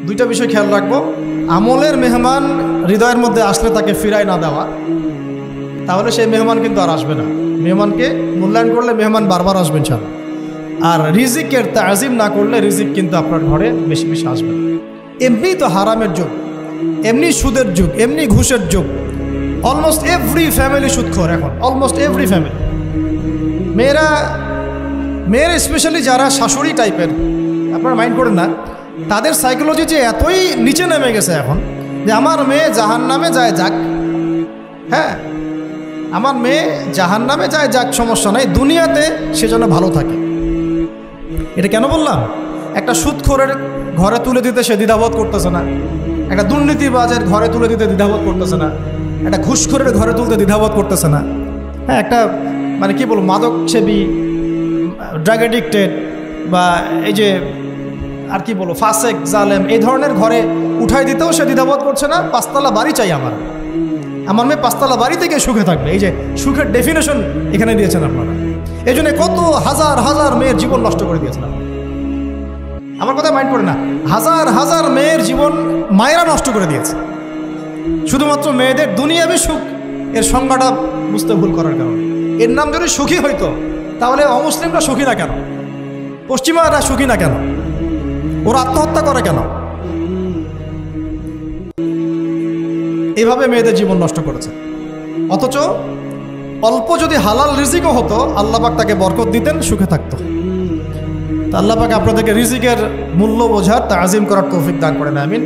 দুইটা বিষয় খেয়াল রাখবো। আমলের মেহমান হৃদয়ের মধ্যে আসলে তাকে ফিরাই না দেওয়া, তাহলে সেই মেহমান কিন্তু আর আসবে না। মেহমানকে মূল্যায়ন করলে মেহমান বারবার আসবেন ইনশাআল্লাহ। আর রিজিকের তাজিম না করলে রিজিক কিন্তু আপনার ঘরে বেশি বেশি আসবে না। এমনি তো হারামের যুগ, এমনি সুদের যুগ, এমনি ঘুষের যুগ। অলমোস্ট এভরি ফ্যামিলি সুদখোর এখন, অলমোস্ট এভরি ফ্যামিলি। মেয়েরা স্পেশালি যারা শাশুড়ি টাইপের, আপনারা মাইন্ড করেন না, তাদের সাইকোলজি যে এতই নিচে নেমে গেছে এখন যে আমার মেয়ে জাহান্নামে যায় যাক, হ্যাঁ আমার মেয়ে জাহান্নামে যায় যাক, সমস্যা নাই, দুনিয়াতে সে যেন ভালো থাকে। এটা কেন বললাম? একটা সুদখোরের ঘরে তুলে দিতে সে দ্বিধাবোধ করতেছে না, একটা দুর্নীতিবাজের ঘরে তুলে দিতে দ্বিধাবোধ করতেছে না, একটা ঘুষখোরের ঘরে তুলতে দ্বিধাবোধ করতেছে না, হ্যাঁ একটা মানে কি বলবো মাদকসেবী, ড্রাগ এডিক্টেড বা এই যে আর কি বলবো ফাসেক জালেম, এই ধরনের ঘরে উঠাই দিতেও সে দ্বিধাবোধ করছে না। পাঁচতলা বাড়ি চাই আমার মেয়ে পাঁচতলা বাড়ি থেকে সুখে থাকবে। এই যে সুখের ডেফিনেশন এখানে দিয়েছেন আপনারা। এই জন্য কত হাজার হাজার মেয়ের জীবন নষ্ট করে দিয়েছেন। আমার কথা মাইন্ড করে না, হাজার হাজার মেয়ের জীবন মায়েরা নষ্ট করে দিয়েছে শুধুমাত্র মেয়েদের দুনিয়াবী সুখ এর সংজ্ঞাটা বুঝতে ভুল করার কারণে। এর নাম যদি সুখী হইতো তাহলে অমুসলিমরা সুখী না কেন, পশ্চিমারা সুখী না কেন, ওরা আত্মহত্যা করে কেন? এভাবে মেয়েদের জীবন নষ্ট করেছে। অথচ অল্প যদি হালাল রিজিকও হতো আল্লাহ পাক তাকে বরকত দিতেন, সুখে থাকতো। তা আল্লাহ পাক আপনাদেরকে রিজিকের মূল্য বোঝার, তাজিম করার তৌফিক দান করেন, আমিন।